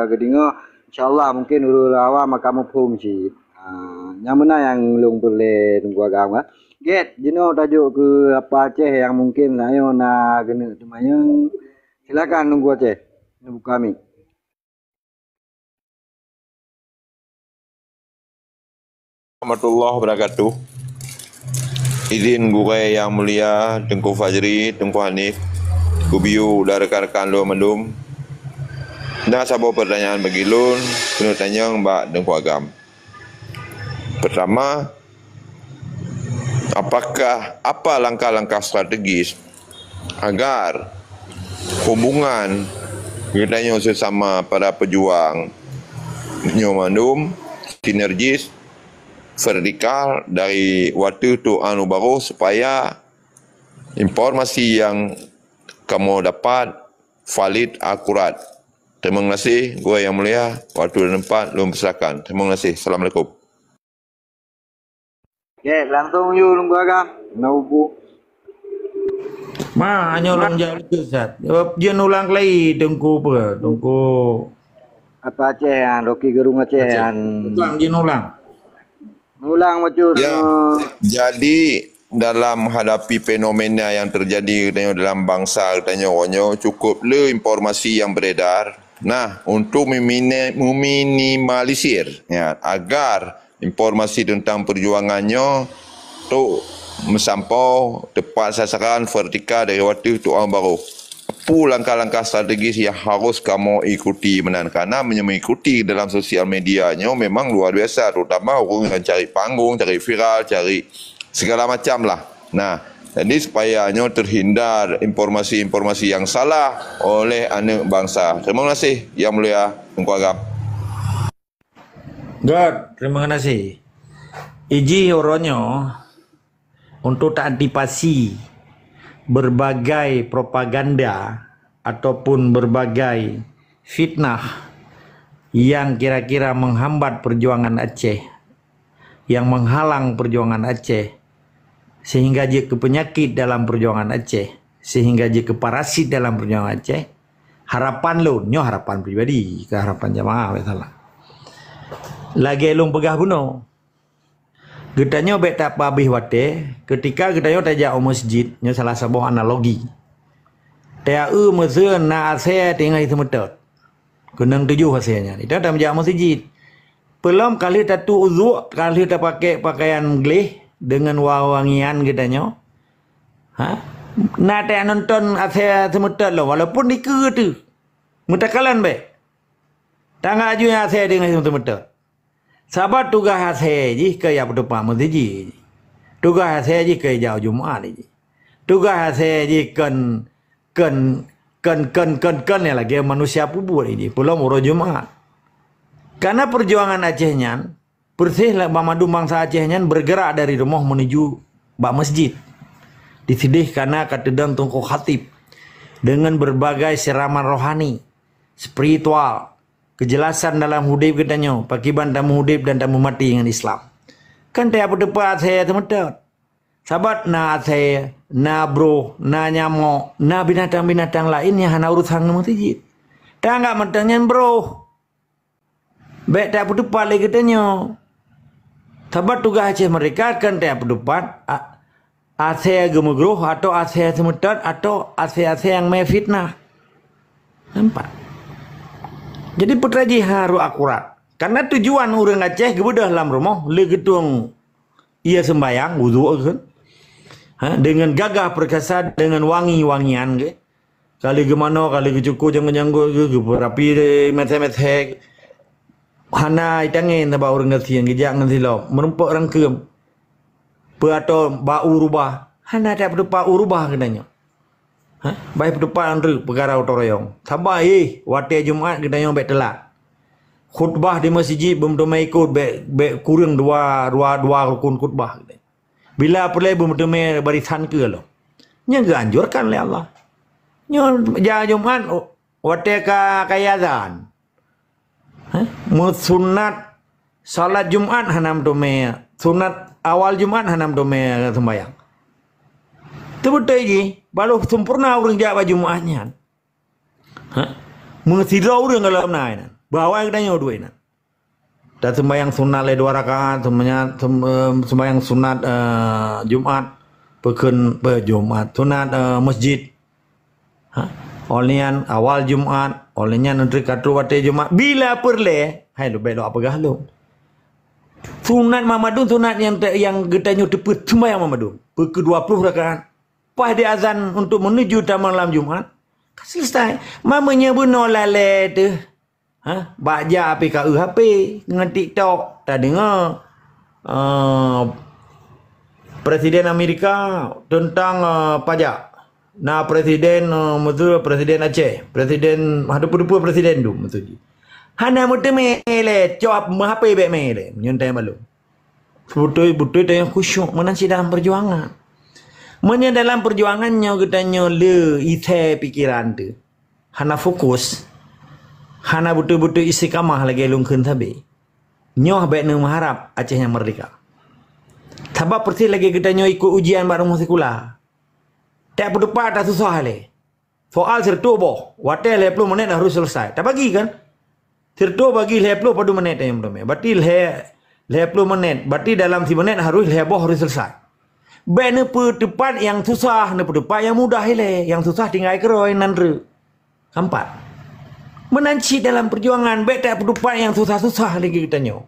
kedingo insyaallah mungkin ulu lawa makamu phum si. Yang mana yang lung boleh tunggu agama. Get, jino tajuk ke apa Aceh yang mungkin ayo nak kena temayang. Silakan nunggu Aceh. Nunggu kami. Warahmatullahi wabarakatuh. Izin guru yang mulia Tengku Fajri, Tengku Hanif, Gubiu dan rekan-rekan lu mendum. Nah, sabar pertanyaan bagi lun, kena tanya Mbak Tengku Agam. Pertama, apa langkah-langkah strategis agar hubungan kita sesama para pejuang nyomandum sinergis vertikal dari waktu tu anu baru supaya informasi yang kamu dapat valid akurat. Terima kasih gua yang mulia, waktu dan tempat lu persilakan. Terima kasih. Assalamualaikum. Okay, langsung you nunggu agam. Nunggu. Hanya ulang jawab itu Ustaz. Dia ulang lagi Tengku apa? Tengku Apa Aceh yang Rocky Gerung Aceh yang ulang dia ulang. Ulang macam ya. Jadi dalam menghadapi fenomena yang terjadi dalam bangsa katanya cukup le informasi yang beredar. Nah, untuk meminimalisir ya, agar informasi tentang perjuangannya tu mensampau tepat sasaran vertikal dari waktu tu orang baru. Apa langkah-langkah strategis yang harus kamu ikuti karena mengikuti dalam sosial medianya memang luar biasa, terutama orang yang cari panggung, cari viral, cari segala macam lah. Nah, jadi supaya terhindar informasi-informasi yang salah oleh anak bangsa. Terima kasih Yang Mulia Tengku Agam. God, terima kasih. Iji orangnya untuk tak antipasi berbagai propaganda ataupun berbagai fitnah yang kira-kira menghambat perjuangan Aceh, yang menghalang perjuangan Aceh, sehingga dia ke penyakit dalam perjuangan Aceh, sehingga dia ke parasit dalam perjuangan Aceh. Harapan lo, nyo harapan pribadi, ke harapan jamaah, salah. Lagi long pegah buno. Getanya bet tak habis wate, ketika getanya tajak masjid, nyo salah sebuah analogi. Tia mesin na ase tinggal itu metot. Kenang 7 hasilnya. Itu dah menjak masjid. Belum kali tatu uzuk, kali tak pakai pakaian gleh dengan wangian getanya. Nak tak nonton ase semetot lo, walaupun dike tu. Mutakalan be. Tangga aju yang ase dengan semetot. Sahabat tugas hasil je ke yang berdepan masjid. Tugas hasil je ke jauh Jumaat je. Tugas hasil je kan ya lagi manusia pubur ini. Belum urut Jumaat. Karena perjuangan Acehnya, bersih lah Mamadu bangsa Acehnya bergerak dari rumah menuju bak masjid. Disidih karena katedang Tengku Khatib. Dengan berbagai siraman rohani, spiritual, kejelasan dalam hidup katanya, pakiban tamu hidup dan tamu mati dengan Islam. Kan tiap depan saya teman-teman. Sahabat na saya, na bro, na nyamuk, na binatang-binatang lain yang hana urusan dengan masjid. Tak enggak mentangnya bro. Baik tiap depan lagi katanya. Sahabat tugas Aceh mereka kan tiap depan Aceh gemegroh atau Aceh semetot atau Aceh yang fitnah. Nampak? Jadi petraji harus akurat. Karena tujuan orang Aceh kemudian dalam rumah le gedung ia sembayang wudu kan. Dengan gagah perkasa dengan wangi-wangian ke. Kali gemano kali kecukup jangan janggut ke berapi mete-mete. Hana itangin taba orang ngasian gejak ngan silo merempok rangkem. Atau bau rubah. Hana tak berdepa urubah katanya. Baik berdepan andru perkara utoroyong. Sabai wate Jumaat katanya baik telak. Khutbah di masjid belum ikut baik kurang dua rukun khutbah. Bila perlu belum barisan ke lo. Nya ganjurkan oleh Allah. Nya Jumaat wate kaya azan. Sunat salat Jumaat hanam dome. Sunat awal Jumaat hanam dome sembahyang. Betul je. Baru sempurna orang jawab Jumaatnya. Mengisirau orang dalam naik. Bawa kita nyo duit nak. Dan sembahyang sunat le 2 rakaat, sembahyang sunat Jumat, Jumat, sunat masjid. Ha? Olian awal Jumat, olian negeri katru wate Jumat. Bila perle, hai lu belok apa gah lu? Sunat Mamadun, sunat yang kita nyo teput sembahyang Mamadun. Ke-20 rakaat. Pas dia azan untuk menuju malam Jumat. Selesai. Mamanya bunuh lale tu. Ha? Baca PKU HP dengan TikTok. Tak dengar. Presiden Amerika tentang pajak. Nah presiden presiden Aceh. Presiden ada pun presiden tu betul. Hana muda mele jawab HP baik mele. Nyontai malu. Betul-betul yang khusyuk menansi dalam perjuangan. Menya dalam perjuangannya katanya le ite pikiran tu. Hana fokus. Hana betul-betul istiqamah lagi lungkeun tabe. Nyoh baik nu mengharap Aceh yang merdeka. Sebab persis lagi katanya ikut ujian bareng sekolah. Tak berdepan tak susah le. Soal sertu boh. Wate 20 menit harus selesai. Tak bagi kan? Sertu bagi 20 pada menit yang belum. Berarti 20 menit. Berarti dalam 10 menit harus harus selesai. Baik ni depan yang susah, ni depan yang mudah le. Yang susah tinggal keroi nandre. Keempat. Menanci dalam perjuangan. Baik tak depan yang susah-susah lagi kita nyo.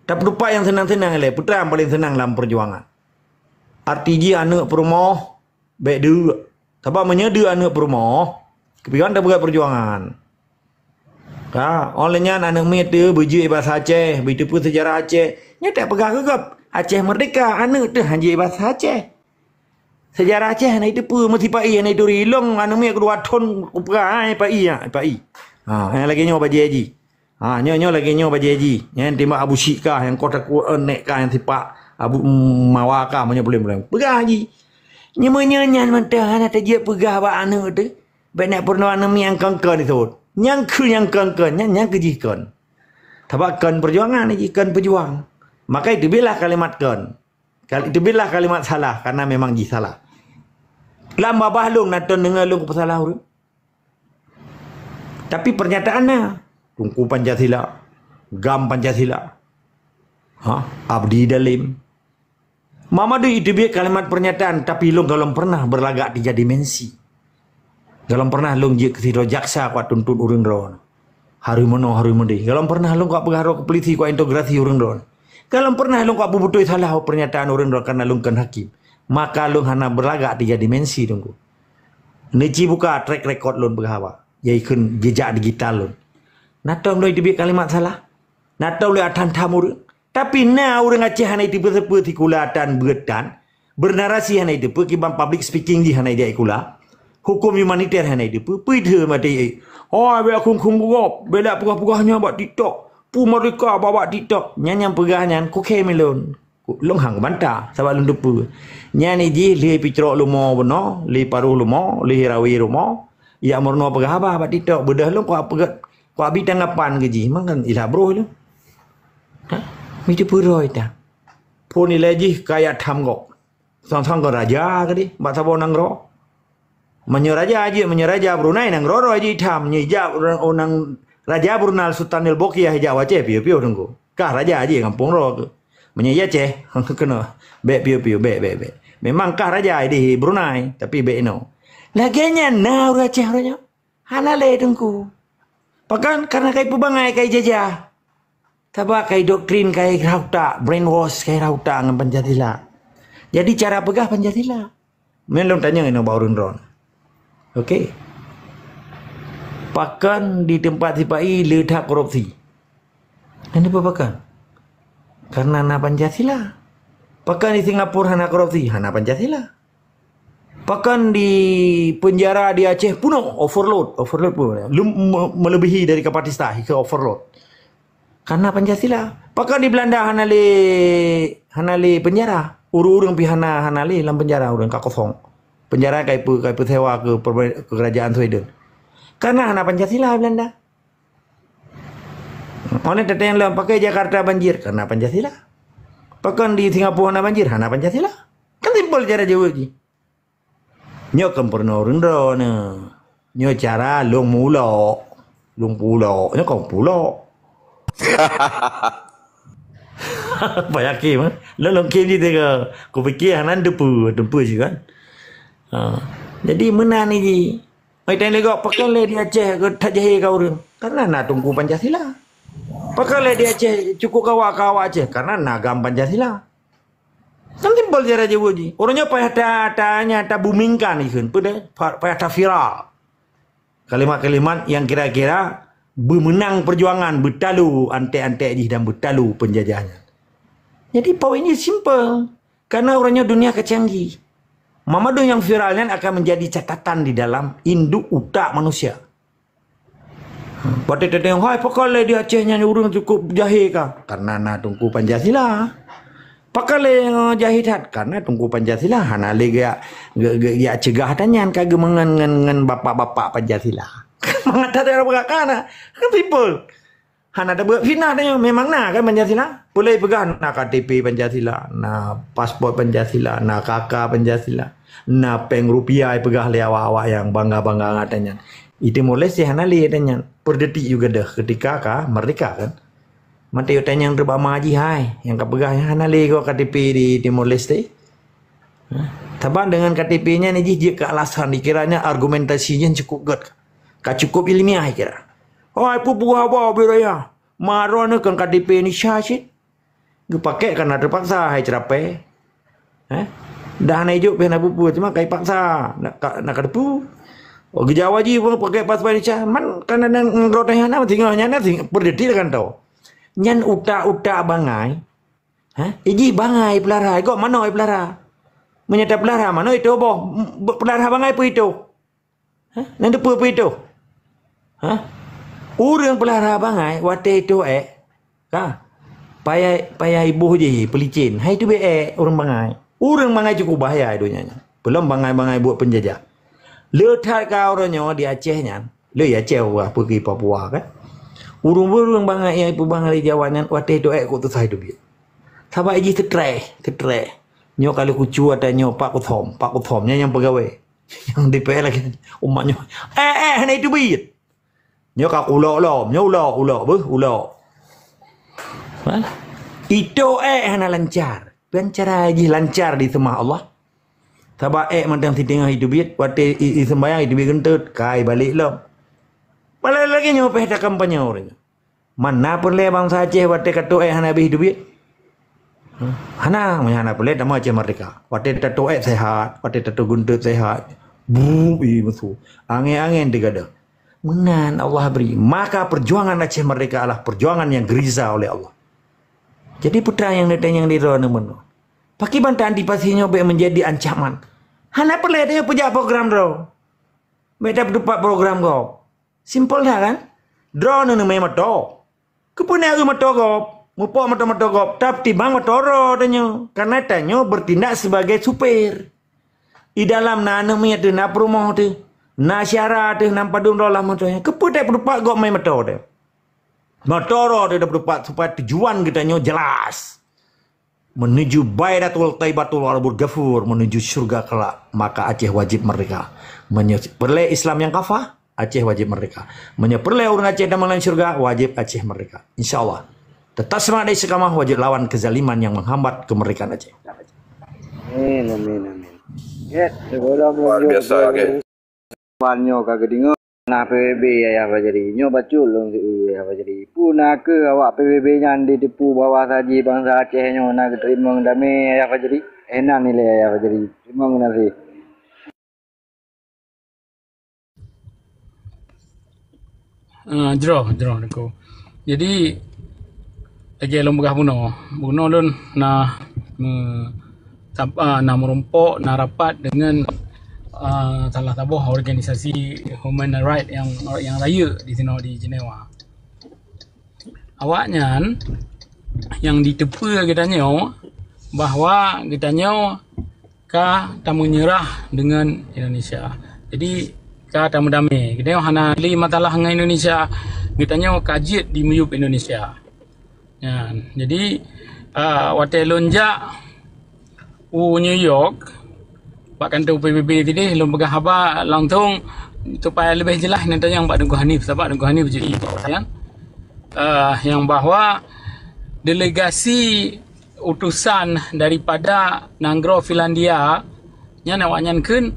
Tak depan yang senang-senang le. Putra yang paling senang dalam perjuangan. RTG anak perumah. Baik dia. Sebab menyeda anak perumah. Kepikiran tak berat perjuangan. Ha, olehnya anak mete berjaya bahasa Aceh. Berita pun sejarah Aceh. Nya tak pegang kegap. Aceh merdeka, anak tu hanji bahasa Aceh. Sejarah Aceh na itu pu mesti pai na itu rilong anu mi kedua ton uprai pai ya, pai. Ha, yang lagi nyo baji haji. Ha, nyo lagi nyo baji haji. Yang timbak Abu Syika yang kota ku nek ka yang tipak Abu Mawaka punya boleh. Pegah haji. Nyemenyan mentah ana tajik pegah ba anu tu. Benak purno anu mi yang kangkan itu. Yang kangkan, yang kejikon. Tabakan perjuangan ni kan pejuang. Maka itu bila kalimat kan. Itu bila kalimat salah. Karena memang ji salah. Lama bahlung naton dengar lung pesalah urut. Tapi pernyataannya. Tungku Pancasila. Gam Pancasila. Ha? Abdi Dalim. Mama tu itu bila kalimat pernyataan. Tapi lung kalau pernah berlagak 3 dimensi. Kalau pernah lung je kesiro jaksa kuat tuntut urang ron. Hari mudi. Kalau pernah lung kuat pengaruh ke polisi kuat integrasi urang ron. Kalau pernah lung kuat betul salah pernyataan orang karena lung kan hakim, maka lung hana berlagak 3 dimensi tunggu. Neci buka track record lung berhawa, iaitu jejak digital lung. Natong lung itu kalimat salah. Natong lung atan tamur. Tapi na orang Aceh hana itu seperti kulatan berdan, bernarasi hana itu kibang public speaking di hana dia ikula. Hukum humaniter hana itu pidhe mati. Oh, bela kung gop, bela pugah-pugahnya buat TikTok. Pu mereka bawa TikTok. Nyanyang pegahnya kuke melon. Long hang bantah sebab lung depu. Nyani ji li picrok lumo beno, li paruh lumo, li rawi lumo. Ya morno pegah bah buat TikTok. Bedah lung kuat pegat. Kuat bi tanggapan ke ji. Mang kan ilah bro lu. Ha? Mi tu puroi ta. Pun ilai ji kaya tham gok. Sang-sang ke raja ke di. Bak sabo nang ro. Menyeraja Brunei nang ro ji tham nyija orang Raja Brunei Sultanil Bokiyah Jawa Aceh piu-piu tunggu. Kah raja aja kampung ro ke. Menyaya Aceh kena be piu-piu be. Memang kah raja di Brunei tapi be no. Laginya na Aceh orangnya. Halale tunggu. Pakan karena kai pubangai kai jajah. Tabak kai doktrin kai rauta brainwash kai rauta ngan Pancasila. Jadi cara pegah Pancasila. Melong tanya ino baurun ron. Okey. Pakan di tempat sipai ledak korupsi. Ini apa pakan? Karena hana Pancasila. Pakan di Singapura hana korupsi, hana Pancasila. Pakan di penjara di Aceh penuh overload pun melebihi dari kapasitas ke overload. Karena Pancasila. Pakan di Belanda hana le penjara. Urang pi hana le dalam penjara urang ka kosong. Penjara kai sewa ke kerajaan Sweden. Karena hana Pancasila Belanda. Oleh teteh yang pakai Jakarta banjir karena Pancasila. Pakan di Singapura hana banjir hana Pancasila. Kan simpel cara jauh lagi. Nyo kempurna orang drone. Nyo cara long mulo. Long pulau, nya kau pulau. Apa yakin mah? Lo kim je tega. Kau fikir hanan dempu je kan. Jadi mana ni ji? Mai tang legok pakai le di Aceh ke tak jahil kau orang. Karena nak tunggu Pancasila. Pakai le di Aceh cukup kawa Aceh karena nagam Pancasila. Kan timbal je raja buji. Orangnya payah tanya bumingkan ikun. Payah tak viral. Kalimat-kalimat yang kira-kira bermenang perjuangan, bertalu antek-antek ji dan bertalu penjajahan. Jadi poinnya simple. Karena orangnya dunia kecanggih. Mamadu yang viralnya akan menjadi catatan di dalam induk utak manusia. Pada tengok, hai pakai di Acehnya orang cukup jahil kah? Karena nak tunggu Pancasila. Pakai jahitat karena tunggu Pancasila. Hana lagi ya cegah tanyan kagak mengen bapak-bapak Pancasila. Mengatakan apa kana? Kan people. Hana ada buat fitnah tanya memang nak kan Pancasila. Boleh pegang nak KTP Pancasila, nak pasport Pancasila, nak kakak Pancasila, nak peng rupiah pegang le awak yang bangga-bangga katanya. Itu boleh sih hana le tanya. Per detik juga dah ketika kah merdeka kan. Mata yo tanya yang terbama haji hai yang kau pegang hana le kau KTP di Timor Leste. Taban dengan KTP-nya ni je ke alasan dikiranya argumentasinya cukup good. Ka cukup ilmiah kira. Oh, apa buah bawa beraya. Marah ni kan KTP ni syahid. Gue pakai kan ada paksa hai cerape. Dah nak hidup pihak nak bubu cuma kai paksa nak kedepu. Oh, Jawa ji pun pakai pasport ni syah. Man kan ada ngeroteh hana tinggal nyana berdetil kan tau. Nyan utak bangai. Iji bangai pelara. Kok mana ai pelara? Menyata pelara mana itu boh? Pelara bangai pun itu. Nanti pun itu. Orang pelara bangai wate itu payah ibu je pelicin. Hai tu orang bangai. Orang bangai cukup bahaya dunia. Belum bangai-bangai buat penjajah. Letak kau orangnya di Acehnya. Le Aceh pergi Papua kan. Urung-urung bangai yang ibu bangai di Jawa nya wate itu kok tu sai tu biar. Sabak iji tetre. Nyo kalau kucu ada nyo Pak Kuthomnya yang pegawai. Yang DPR lagi umatnya. Hana itu biar. Nyo kak ulo itu hana lancar. Lancar aja lancar di semah Allah. Sabak macam si tengah hidup biat. Wate sembahyang hidup gentut. Kai balik lo. Balik lagi nyo pehda kampanye orang. Mana perle bangsa Aceh wate katu hana hidup biat. Hana perle nama Aceh merdeka. Wate tatu sehat. Wate tatu gentut sehat. Musuh. Angin-angin digada. Menan Allah beri. Maka perjuangan Aceh merdeka adalah perjuangan yang geriza oleh Allah. Jadi putra yang datang yang dirona menu. Pakai bantahan antipasinya menjadi ancaman. Hana perlu dia punya program draw. Beda berdupat program kau. Simple dah kan? Draw nu memang mato. Kepunya mato kau. Mupo mato kau. Tapi bang matoro tanya. Karena tanya bertindak sebagai supir. Di dalam nanamnya tu na perumahan tu. Na syarat tu nampak dum dolah motornya. Keputai berdupat kau main mato dia. Matoro dia berdupat supaya tujuan kita jelas. Menuju Baidatul Taibatul Warabul Ghafur, menuju surga kelak, maka Aceh wajib merdeka. Perle Islam yang kafah, Aceh wajib merdeka. Perle orang Aceh dan melalui surga, wajib Aceh merdeka. InsyaAllah. Tetap semangat istiqamah, wajib lawan kezaliman yang menghambat kemerdekaan Aceh. Amin. Get, luar biasa ke. Banyo kagak dengar. Nah PBB ya apa jadi nyo bacul long apa jadi puna ke awak PBB nya di depu bawah saji bangsa Aceh nyo nak terima damai apa jadi enak nilai apa jadi terima nasi draw aku. Jadi lagi lombah buno lun na merumpok na rapat dengan salah satu organisasi human right yang raya di sini di Jenewa. Awaknya yang ditepu katanya bahawa katanya tak menyerah dengan Indonesia. Jadi tak damai. Katanya hana li masalah dengan Indonesia. Katanya kajiat di meyup Indonesia. Ya, jadi waktu lonjak New York Pak Kantor PBB tadi belum pegang apa langsung supaya lebih jelas nanti yang Pak Dengku Hanif, sebab Dengku Hanif jadi kan, yang bahwa delegasi utusan daripada Nanggro Finlandia nya nawaknyankeun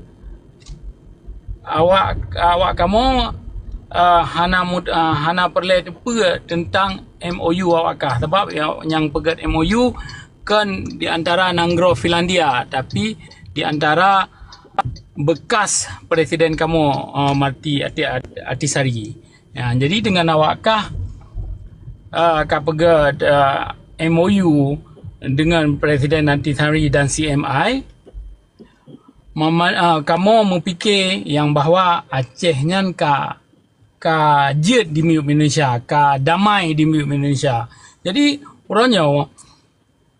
awak kamu hana perle tepe tentang MOU awakah, sebab yang pegat MOU kan di antara Nanggro Finlandia, tapi di antara bekas presiden kamu Marty Ahtisaari. Ya, jadi dengan awakkah pegat MOU dengan Presiden Ahtisaari dan CMI, kamu memfikir yang bahawa Aceh nyan ka jet di miup Indonesia, ka damai di miup Indonesia. Jadi orangnya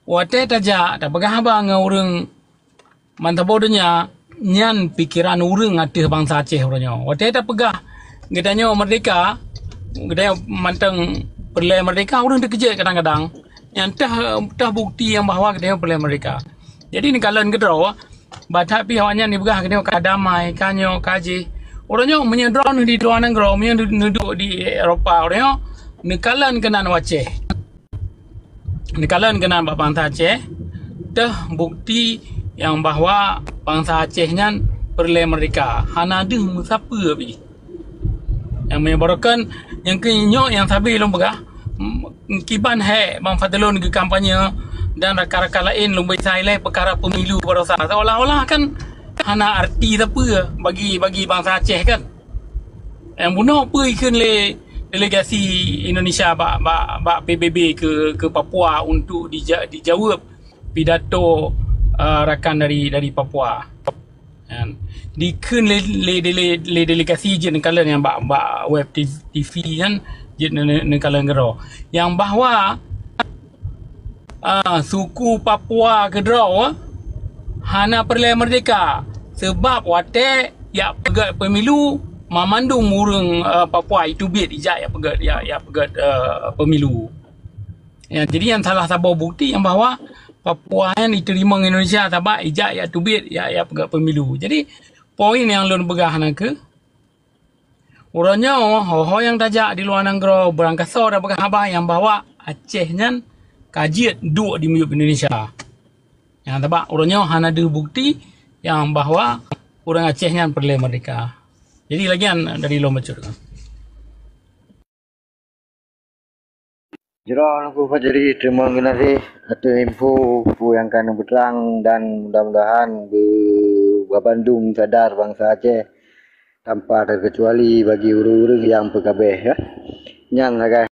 wate tajak tak pegah abang orang mantabodonya nyan pikiran orang atih bangsa Aceh orangnya. Wate tak pegah gedanya merdeka, gedanya manteng perlai merdeka orang terkejut kadang-kadang. Yang tah bukti yang bahawa gedanya perlai merdeka. Jadi ni kalau gedraw batak pi awaknya ni begah gedanya kadamai kanyo kaji. Orangnya menyedraw di luar negara, menyedraw di Eropah orangnya nekalan kenan Aceh. Nekalan kenan bangsa Aceh. Dah bukti yang bahawa bangsa Aceh nyan perlai merdeka. Hana deh musapa pi. Yang menyebabkan yang kenyok yang sabi long begah kiban bang Fadlun ke kampanye dan rakan-rakan lain lumbai sailai perkara pemilu pada saat seolah-olah kan hana arti apa bagi bangsa Aceh kan. Yang bunuh apa ikan le delegasi Indonesia bak PBB ke Papua untuk dijawab pidato rakan dari Papua. Kan dikun le delegasi je nekalan yang bak web TV kan je nekalan gero yang bahawa suku Papua Kedraw hana perlai merdeka sebab wate ya pegat pemilu mamandung murung Papua itu bit ijak ya pegat pemilu. Ya, jadi yang salah satu bukti yang bahawa Papua yang diterima Indonesia sebab ijak ya tubit ya pegat pemilu. Jadi poin yang lun begah nak ke orangnya yang tajak di luar negara berangkasa dah begah abah yang bahawa Aceh nyan kajiat duk di miup Indonesia. Yang sebab orangnya hana ada bukti yang bahawa orang Aceh nyan perlai merdeka. Jadi lagian dari lo macur kan. Jero aku jadi terima kasih atas info yang kami berterang dan mudah-mudahan Bandung sadar bangsa Aceh tanpa terkecuali bagi urus-urus yang PKB ya. Nyan guys.